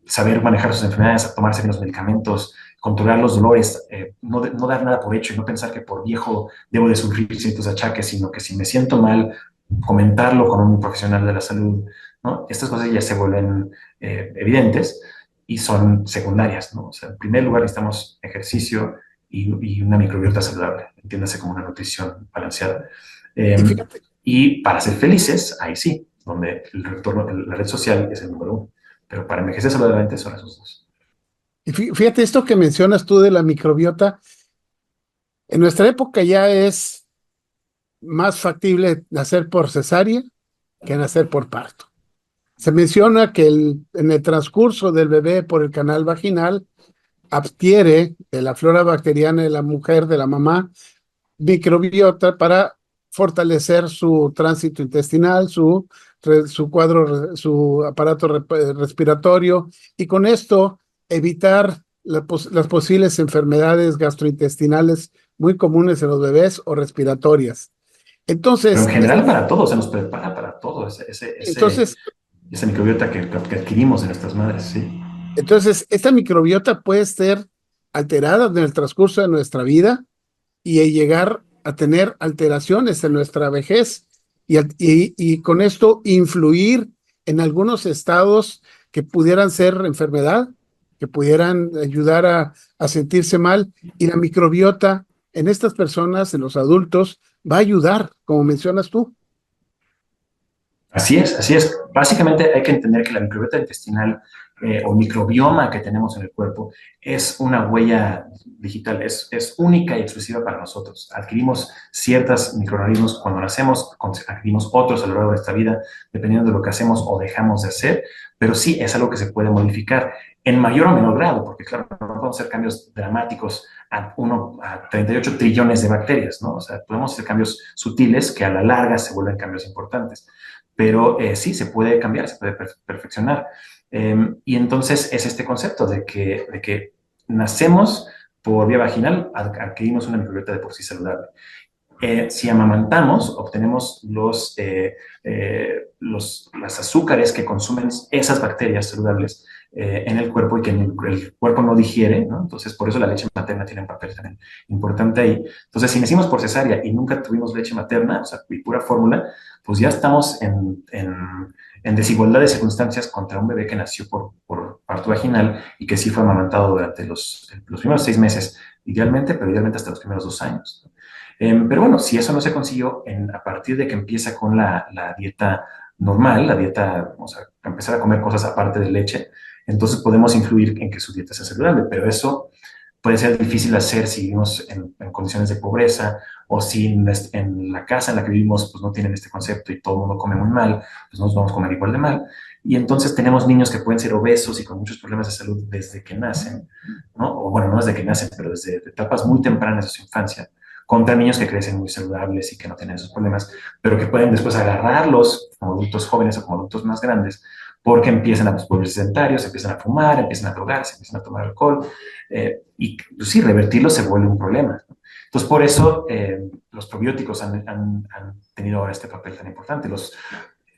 Saber manejar sus enfermedades, tomarse bien los medicamentos, controlar los dolores, no dar nada por hecho y no pensar que por viejo debo de sufrir ciertos achaques, sino que si me siento mal, comentarlo con un profesional de la salud, ¿no? Estas cosas ya se vuelven evidentes y son secundarias, ¿no? O sea, en primer lugar necesitamos ejercicio y una microbiota saludable, entiéndase como una nutrición balanceada. Y fíjate, Y para ser felices, ahí sí, donde el retorno, la red social es el número uno. Pero para envejecer saludablemente son esos dos. fíjate esto que mencionas tú de la microbiota, en nuestra época ya es más factible nacer por cesárea que nacer por parto. Se menciona que en el transcurso del bebé por el canal vaginal adquiere de la flora bacteriana de la mujer, de la mamá, microbiota para fortalecer su tránsito intestinal, su cuadro, su aparato respiratorio, y con esto evitar las posibles enfermedades gastrointestinales muy comunes en los bebés o respiratorias. Pero en Entonces, general para todo, se nos prepara para todo entonces, esa microbiota que adquirimos de nuestras madres, sí. entonces, esta microbiota puede ser alterada en el transcurso de nuestra vida y llegar a tener alteraciones en nuestra vejez y con esto influir en algunos estados que pudieran ser enfermedad, que pudieran ayudar a sentirse mal, y la microbiota en estas personas, en los adultos, va a ayudar, como mencionas tú. Así es, así es. Básicamente hay que entender que la microbiota intestinal o microbioma que tenemos en el cuerpo es una huella digital, es única y exclusiva para nosotros. Adquirimos ciertos microorganismos cuando nacemos, adquirimos otros a lo largo de esta vida, dependiendo de lo que hacemos o dejamos de hacer, pero sí es algo que se puede modificar en mayor o menor grado, porque claro, no podemos hacer cambios dramáticos a 38 trillones de bacterias, ¿no? O sea, podemos hacer cambios sutiles que a la larga se vuelven cambios importantes, pero sí, se puede cambiar, se puede perfeccionar. Y entonces es este concepto de que nacemos por vía vaginal, adquirimos una microbiota de por sí saludable. Si amamantamos, obtenemos las azúcares que consumen esas bacterias saludables en el cuerpo y que el cuerpo no digiere, ¿no? Entonces, por eso la leche materna tiene un papel también importante ahí. Entonces, si nacimos por cesárea y nunca tuvimos leche materna, o sea, y pura fórmula, pues ya estamos en desigualdad de circunstancias contra un bebé que nació por parto vaginal y que sí fue amamantado durante los primeros 6 meses, idealmente, pero idealmente hasta los primeros 2 años, ¿no? Pero bueno, si eso no se consiguió, a partir de que empieza con la dieta normal, la dieta, o sea, empezar a comer cosas aparte de leche, entonces podemos influir en que su dieta sea saludable, pero eso puede ser difícil hacer si vivimos en condiciones de pobreza o si en la casa en la que vivimos pues no tienen este concepto y todo el mundo come muy mal, pues nos vamos a comer igual de mal. Y entonces tenemos niños que pueden ser obesos y con muchos problemas de salud desde que nacen, ¿no? O bueno, no desde que nacen, pero desde etapas muy tempranas de su infancia, contra niños que crecen muy saludables y que no tienen esos problemas, pero que pueden después agarrarlos como adultos jóvenes o como adultos más grandes, porque empiezan a volverse sedentarios, empiezan a fumar, empiezan a drogarse, empiezan a tomar alcohol, y pues, sí, revertirlo se vuelve un problema, ¿no? Entonces, por eso los probióticos han tenido ahora este papel tan importante.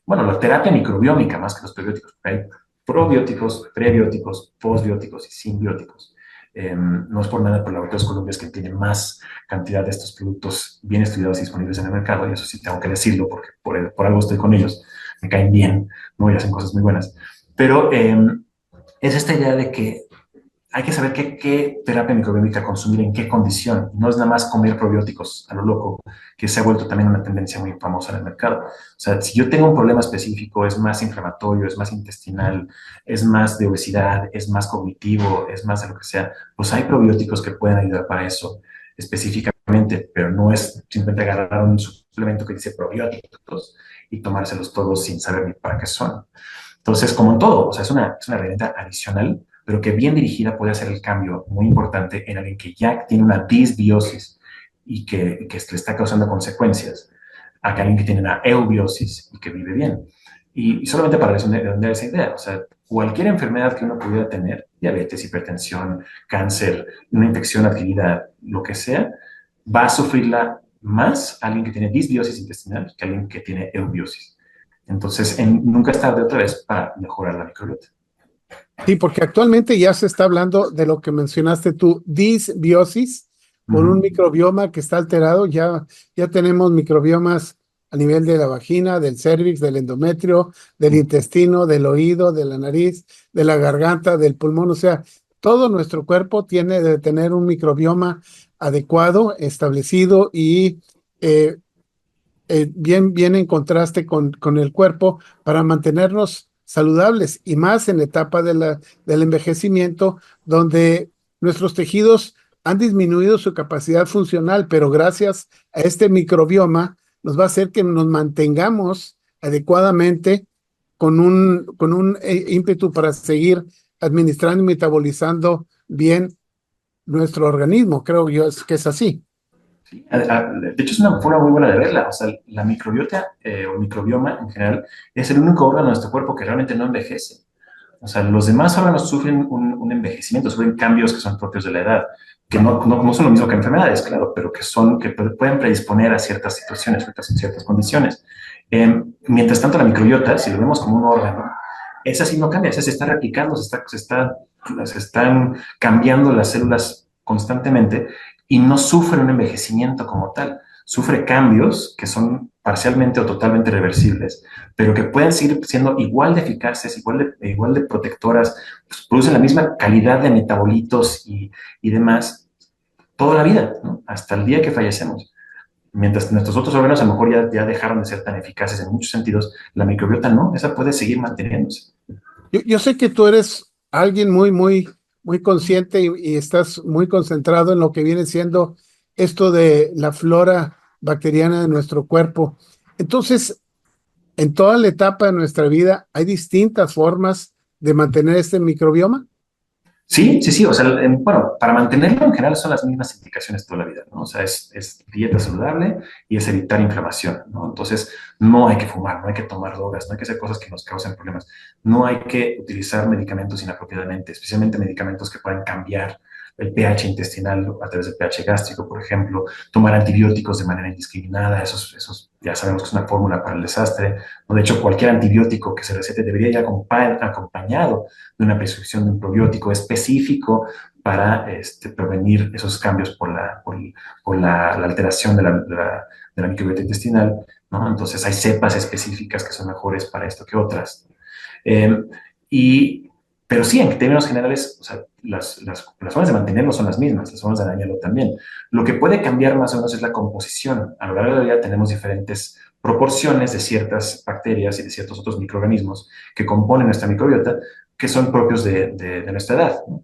Bueno, la terapia microbiómica más que los probióticos, porque hay probióticos, prebióticos, postbióticos y simbióticos. No es por nada, por Laboratorios Columbia que tiene más cantidad de estos productos bien estudiados y disponibles en el mercado, y eso sí tengo que decirlo porque por algo estoy con ellos, me caen bien, ¿no? Y hacen cosas muy buenas. Pero es esta idea de que hay que saber qué terapia microbiómica consumir, en qué condición. No es nada más comer probióticos a lo loco, que se ha vuelto también una tendencia muy famosa en el mercado. O sea, si yo tengo un problema específico, es más inflamatorio, es más intestinal, es más de obesidad, es más cognitivo, es más de lo que sea, pues hay probióticos que pueden ayudar para eso específicamente, pero no es simplemente agarrar un suplemento que dice probióticos y tomárselos todos sin saber ni para qué son. Entonces, como en todo, o sea, es una herramienta adicional, pero que bien dirigida puede hacer el cambio muy importante en alguien que ya tiene una disbiosis y que le está causando consecuencias, a que alguien que tiene una eubiosis y que vive bien. Y solamente para redondear esa idea, o sea, cualquier enfermedad que uno pudiera tener, diabetes, hipertensión, cáncer, una infección adquirida, lo que sea, va a sufrirla más alguien que tiene disbiosis intestinal que alguien que tiene eubiosis. Entonces, nunca es tarde otra vez para mejorar la microbiota. Sí, porque actualmente ya se está hablando de lo que mencionaste tú, disbiosis, por un microbioma que está alterado. Ya tenemos microbiomas a nivel de la vagina, del cérvix, del endometrio, del intestino, del oído, de la nariz, de la garganta, del pulmón. O sea, todo nuestro cuerpo tiene de tener un microbioma adecuado, establecido y bien en contraste con el cuerpo para mantenernos saludables y más en la etapa del envejecimiento, donde nuestros tejidos han disminuido su capacidad funcional, pero gracias a este microbioma nos va a hacer que nos mantengamos adecuadamente con un ímpetu para seguir administrando y metabolizando bien nuestro organismo. Creo yo que es así. Sí, de hecho, es una forma muy buena de verla. O sea, la microbiota o microbioma en general es el único órgano de nuestro cuerpo que realmente no envejece. O sea, los demás órganos sufren un envejecimiento, sufren cambios que son propios de la edad, que no son lo mismo que enfermedades, claro, pero que pueden predisponer a ciertas situaciones, ciertas condiciones. Mientras tanto, la microbiota, si lo vemos como un órgano, esa sí no cambia, esa se está replicando, se están cambiando las células constantemente y no sufre un envejecimiento como tal. Sufre cambios que son parcialmente o totalmente reversibles, pero que pueden seguir siendo igual de eficaces, igual de protectoras, pues producen la misma calidad de metabolitos y demás toda la vida, ¿no? Hasta el día que fallecemos. Mientras nuestros otros órganos a lo mejor ya dejaron de ser tan eficaces en muchos sentidos, la microbiota no, esa puede seguir manteniéndose. Yo sé que tú eres alguien muy consciente y estás muy concentrado en lo que viene siendo esto de la flora bacteriana de nuestro cuerpo. Entonces, en toda la etapa de nuestra vida hay distintas formas de mantener este microbioma. Sí, sí, sí, o sea, bueno, para mantenerlo en general son las mismas indicaciones toda la vida, ¿no? O sea, es dieta saludable y es evitar inflamación, ¿no? Entonces, no hay que fumar, no hay que tomar drogas, no hay que hacer cosas que nos causen problemas, no hay que utilizar medicamentos inapropiadamente, especialmente medicamentos que puedan cambiar el pH intestinal a través del pH gástrico, por ejemplo, tomar antibióticos de manera indiscriminada, esos ya sabemos que es una fórmula para el desastre, ¿no? De hecho, cualquier antibiótico que se recete debería ir acompañado de una prescripción de un probiótico específico para prevenir esos cambios por la alteración de la microbiota intestinal, ¿no? Entonces hay cepas específicas que son mejores para esto que otras. Eh, y, pero sí, en términos generales, o sea, las formas de mantenerlo son las mismas, las formas de dañarlo también. Lo que puede cambiar más o menos es la composición. A lo largo de la vida tenemos diferentes proporciones de ciertas bacterias y de ciertos otros microorganismos que componen nuestra microbiota que son propios de nuestra edad, ¿no?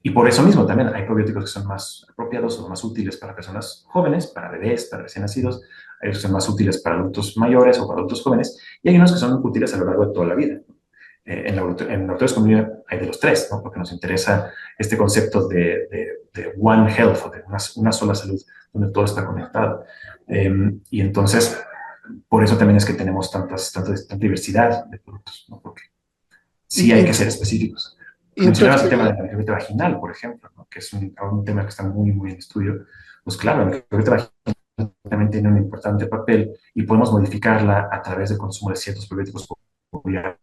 Y por eso mismo también hay probióticos que son más apropiados o más útiles para personas jóvenes, para bebés, para recién nacidos, hay otros que son más útiles para adultos mayores o para adultos jóvenes, y hay unos que son útiles a lo largo de toda la vida. En Laboratorios Comunidad hay de los tres, ¿no? Porque nos interesa este concepto de One Health, o de una sola salud, donde todo está conectado. Y entonces, por eso también es que tenemos tanta diversidad de productos, ¿no? Porque sí Y, hay y, que ser específicos. y Mencionabas el entonces, tema de la microbiota vaginal, por ejemplo, ¿no? Que es un tema que está muy en estudio. Pues claro, la microbiota vaginal también tiene un importante papel y podemos modificarla a través del consumo de ciertos probióticos por vía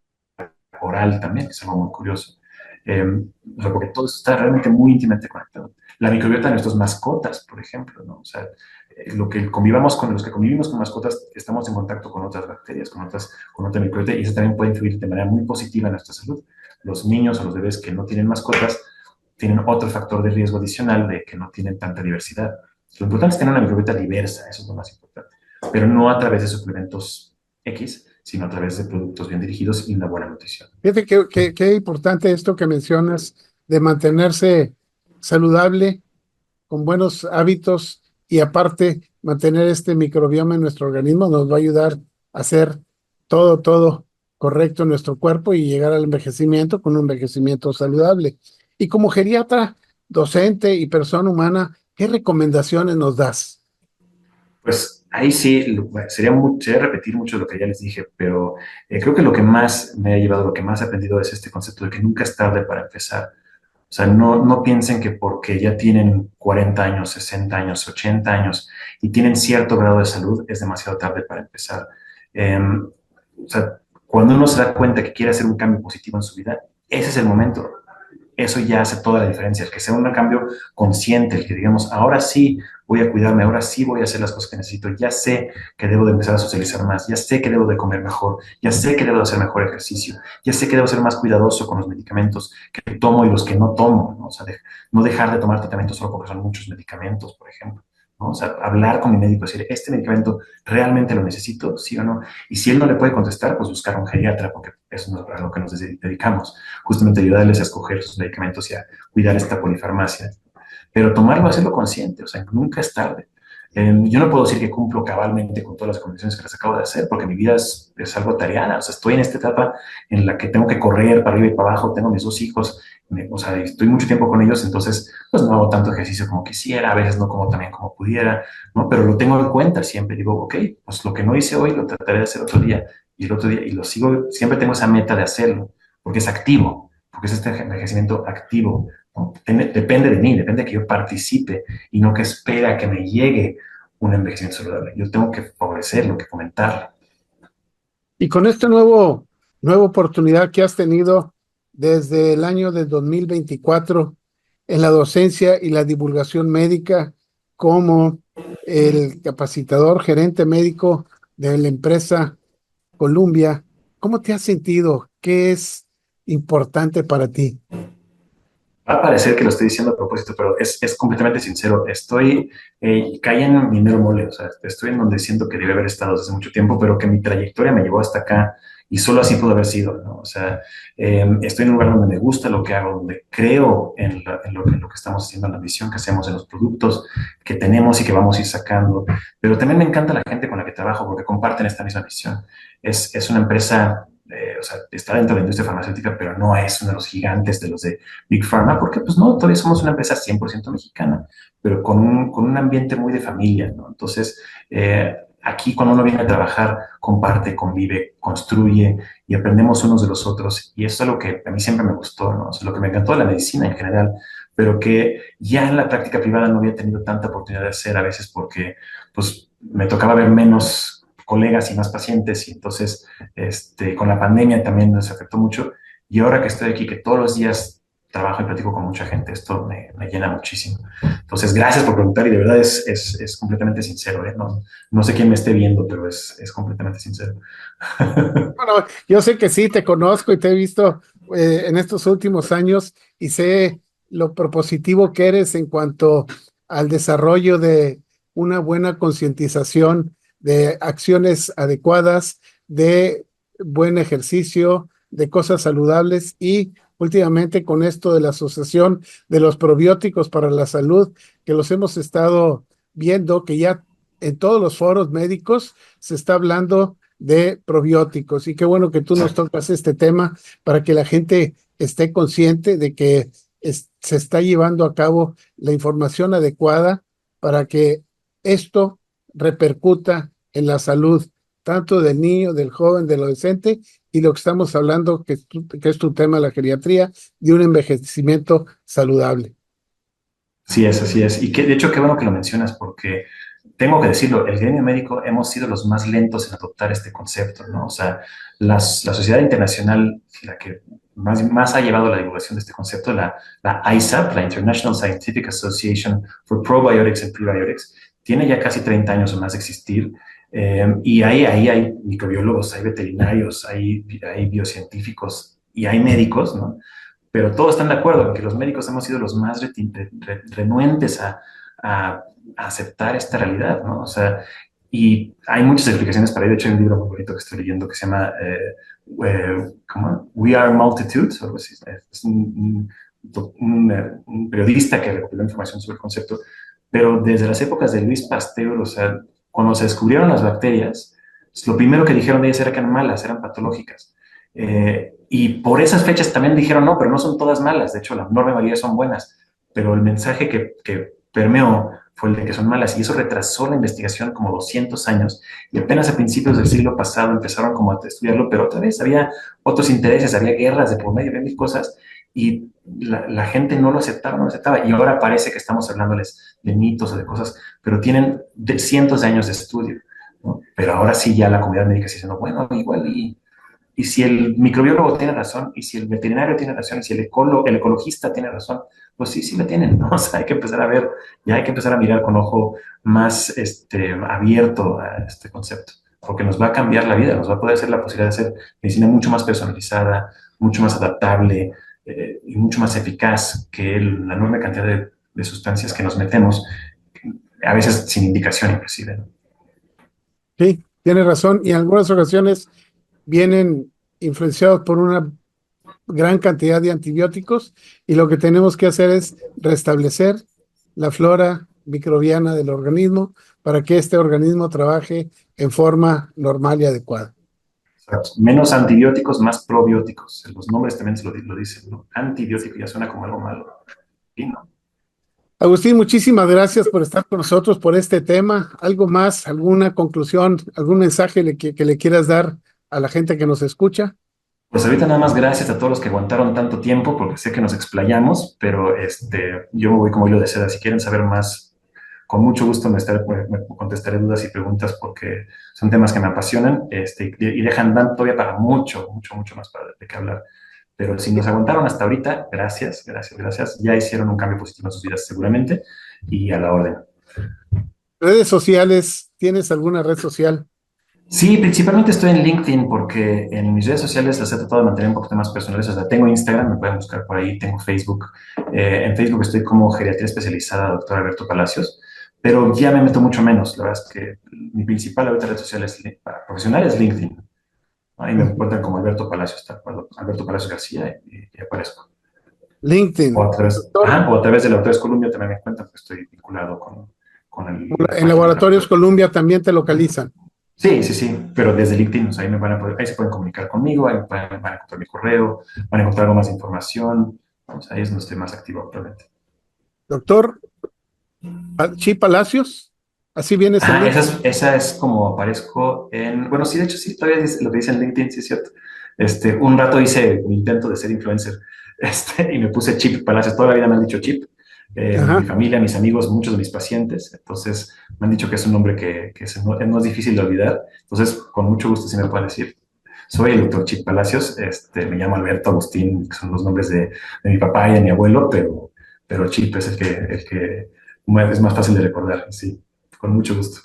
oral también, que es algo muy curioso. O sea, porque todo esto está realmente muy íntimamente conectado. La microbiota de nuestras mascotas, por ejemplo, ¿no? O sea, los que convivimos con mascotas, estamos en contacto con otras bacterias, con otra microbiota, y eso también puede influir de manera muy positiva en nuestra salud. Los niños o los bebés que no tienen mascotas tienen otro factor de riesgo adicional de que no tienen tanta diversidad. Lo importante es tener una microbiota diversa, eso es lo más importante, pero no a través de suplementos X, sino a través de productos bien dirigidos y una buena nutrición. fíjate qué importante esto que mencionas de mantenerse saludable, con buenos hábitos y aparte mantener este microbioma en nuestro organismo nos va a ayudar a hacer todo correcto en nuestro cuerpo y llegar al envejecimiento con un envejecimiento saludable. Y como geriatra, docente y persona humana, ¿qué recomendaciones nos das? Pues ahí sí, sería repetir mucho lo que ya les dije, pero creo que lo que más me ha llevado, lo que más he aprendido es este concepto de que nunca es tarde para empezar. O sea, no piensen que porque ya tienen 40 años, 60 años, 80 años y tienen cierto grado de salud, es demasiado tarde para empezar. O sea, cuando uno se da cuenta que quiere hacer un cambio positivo en su vida, ese es el momento. eso ya hace toda la diferencia, el que sea un cambio consciente, el que digamos, ahora sí voy a cuidarme, ahora sí voy a hacer las cosas que necesito, ya sé que debo de empezar a socializar más, ya sé que debo de comer mejor, ya sé que debo de hacer mejor ejercicio, ya sé que debo ser más cuidadoso con los medicamentos que tomo y los que no tomo, ¿no? O sea, no dejar de tomar tratamientos solo porque son muchos medicamentos, por ejemplo. ¿No? O sea, hablar con mi médico, decir, ¿este medicamento realmente lo necesito? ¿Sí o no? Y si él no le puede contestar, pues buscar a un geriatra, porque eso no es para lo que nos dedicamos, justamente ayudarles a escoger sus medicamentos y a cuidar esta polifarmacia. Pero tomarlo, hacerlo consciente, o sea, nunca es tarde. Yo no puedo decir que cumplo cabalmente con todas las condiciones que les acabo de hacer, porque mi vida es algo tareana, o sea, estoy en esta etapa en la que tengo que correr para arriba y para abajo, tengo mis 2 hijos, o sea, estoy mucho tiempo con ellos, entonces, pues no hago tanto ejercicio como quisiera, a veces no como también como pudiera, ¿no? Pero lo tengo en cuenta siempre, digo, ok, pues lo que no hice hoy lo trataré de hacer otro día, y el otro día, y lo sigo, siempre tengo esa meta de hacerlo, porque es activo, porque es este envejecimiento activo, ¿no? Depende de mí, depende de que yo participe y no que espere a que me llegue un envejecimiento saludable. Yo tengo que favorecerlo, que comentarlo. Y con esta nueva oportunidad que has tenido desde el año de 2024 en la docencia y la divulgación médica como el capacitador gerente médico de la empresa Columbia, ¿cómo te has sentido? ¿Qué es importante para ti? Va a parecer que lo estoy diciendo a propósito, pero es completamente sincero. Caí en mi mero mole, o sea, estoy en donde siento que debe haber estado desde hace mucho tiempo, pero que mi trayectoria me llevó hasta acá y solo así pudo haber sido, ¿no? O sea, estoy en un lugar donde me gusta lo que hago, donde creo en lo que estamos haciendo, en la misión que hacemos, en los productos que tenemos y que vamos a ir sacando, pero también me encanta la gente con la que trabajo porque comparten esta misma misión. Es una empresa, o sea, está dentro de la industria farmacéutica, pero no es uno de los gigantes de los de Big Pharma, porque pues no, todavía somos una empresa 100% mexicana, pero con un ambiente muy de familia, ¿no? Entonces, aquí cuando uno viene a trabajar, comparte, convive, construye y aprendemos unos de los otros. Y eso es algo que a mí siempre me gustó, ¿no? O sea, lo que me encantó de la medicina en general, pero que ya en la práctica privada no había tenido tanta oportunidad de hacer a veces porque pues me tocaba ver menos colegas y más pacientes y entonces con la pandemia también nos afectó mucho y ahora que estoy aquí, que todos los días trabajo y platico con mucha gente, esto me llena muchísimo. Entonces, gracias por preguntar y de verdad es completamente sincero, ¿eh? No sé quién me esté viendo, pero es completamente sincero. Bueno, yo sé que sí, te conozco y te he visto en estos últimos años y sé lo propositivo que eres en cuanto al desarrollo de una buena concientización, de acciones adecuadas, de buen ejercicio, de cosas saludables y últimamente con esto de la Asociación de los Probióticos para la Salud, que los hemos estado viendo, que ya en todos los foros médicos se está hablando de probióticos. Y qué bueno que tú nos tocas este tema para que la gente esté consciente de que se está llevando a cabo la información adecuada para que esto repercuta en la salud tanto del niño, del joven, del adolescente y lo que estamos hablando, que es tu tema, la geriatría, de un envejecimiento saludable. Sí, es, así es. Y que, de hecho, qué bueno que lo mencionas, porque tengo que decirlo, el gremio médico hemos sido los más lentos en adoptar este concepto, ¿no? O sea, la sociedad internacional, la que más ha llevado la divulgación de este concepto, la ISAP, la International Scientific Association for Probiotics and Prebiotics, tiene ya casi 30 años o más de existir. Y ahí hay microbiólogos, hay veterinarios, hay biocientíficos y hay médicos, ¿no? Pero todos están de acuerdo en que los médicos hemos sido los más renuentes a aceptar esta realidad, ¿no? O sea, y hay muchas explicaciones para ello. De hecho, hay un libro muy bonito que estoy leyendo que se llama ¿cómo? We Are Multitudes, o algo así. Es un periodista que recopiló información sobre el concepto, pero desde las épocas de Luis Pasteur, o sea, cuando se descubrieron las bacterias, pues, lo primero que dijeron de ellas era que eran malas, eran patológicas. Y por esas fechas también dijeron, no, pero no son todas malas, de hecho la enorme mayoría son buenas, pero el mensaje que permeó fue el de que son malas y eso retrasó la investigación como 200 años y apenas a principios del siglo pasado empezaron como a estudiarlo, pero otra vez había otros intereses, había guerras de por medio, había mil cosas y la gente no lo aceptaba, no lo aceptaba y ahora parece que estamos hablándoles de mitos o de cosas, pero tienen cientos de años de estudio, ¿no? Pero ahora sí ya la comunidad médica está diciendo, bueno, igual y Y si el microbiólogo tiene razón, y si el veterinario tiene razón, y si el ecologista tiene razón, pues sí la tienen, ¿no? O sea, hay que empezar a ver, ya hay que empezar a mirar con ojo más abierto a este concepto, porque nos va a cambiar la vida, nos va a poder hacer la posibilidad de hacer medicina mucho más personalizada, mucho más adaptable y mucho más eficaz que la enorme cantidad de sustancias que nos metemos, a veces sin indicación inclusive, ¿no? Sí, tiene razón. Y en algunas ocasiones vienen influenciados por una gran cantidad de antibióticos y lo que tenemos que hacer es restablecer la flora microbiana del organismo para que este organismo trabaje en forma normal y adecuada. Menos antibióticos, más probióticos. Los nombres también se lo dicen, ¿no? Antibiótico ya suena como algo malo. Y no. Agustín, muchísimas gracias por estar con nosotros por este tema. ¿Algo más, alguna conclusión, algún mensaje que le quieras dar a la gente que nos escucha? Pues ahorita nada más gracias a todos los que aguantaron tanto tiempo, porque sé que nos explayamos, pero yo me voy como hilo de seda. Si quieren saber más, con mucho gusto me contestaré dudas y preguntas porque son temas que me apasionan y dan todavía para mucho más de qué hablar. Pero si nos aguantaron hasta ahorita, gracias. Ya hicieron un cambio positivo en sus vidas seguramente y a la orden. Redes sociales, ¿tienes alguna red social? Sí, principalmente estoy en LinkedIn porque en mis redes sociales las he tratado de mantener un poquito más personales. O sea, tengo Instagram, me pueden buscar por ahí, tengo Facebook. En Facebook estoy como geriatría especializada, doctor Alberto Palacios, pero ya me meto mucho menos. La verdad es que mi principal ahorita red social para profesional es LinkedIn. Ahí me encuentran como Alberto Palacios, Alberto Palacios García y aparezco. LinkedIn. O a través de Laboratorios Columbia también me encuentran, porque estoy vinculado con el... En Laboratorios Columbia también te localizan. Sí, pero desde LinkedIn, o sea, ahí se pueden comunicar conmigo, van a encontrar mi correo, van a encontrar algo más de información, o sea, ahí es donde estoy más activo actualmente. Doctor Chi Palacios, así vienes en LinkedIn. Esa es como aparezco bueno, sí, de hecho sí, todavía lo que dice en LinkedIn, sí es cierto. Un rato hice un intento de ser influencer, y me puse Chip Palacios, toda la vida me han dicho Chip, mi familia, mis amigos, muchos de mis pacientes, entonces me han dicho que es un nombre que no es difícil de olvidar, entonces con mucho gusto sí me pueden decir. Soy el doctor Chip Palacios, me llamo Alberto Agustín, que son los nombres de mi papá y de mi abuelo, pero Chip es el que es más fácil de recordar, sí, con mucho gusto.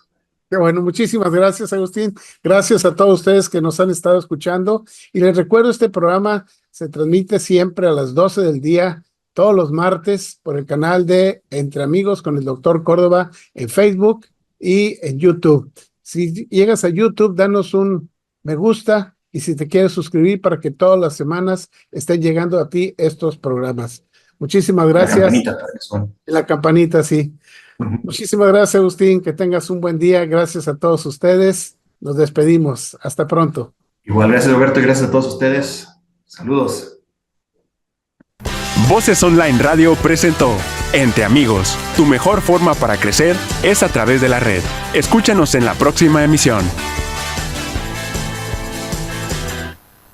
Qué bueno, muchísimas gracias, Agustín. Gracias a todos ustedes que nos han estado escuchando. Y les recuerdo, este programa se transmite siempre a las 12 del día, todos los martes, por el canal de Entre Amigos con el Doctor Córdoba en Facebook y en YouTube. Si llegas a YouTube, danos un me gusta y si te quieres suscribir para que todas las semanas estén llegando a ti estos programas. Muchísimas gracias. La campanita, para que suene. La campanita, sí. Muchísimas gracias, Agustín. Que tengas un buen día. Gracias a todos ustedes. Nos despedimos. Hasta pronto. Igual, gracias, Roberto, y gracias a todos ustedes. Saludos. Voces Online Radio presentó Entre Amigos. Tu mejor forma para crecer es a través de la red. Escúchanos en la próxima emisión.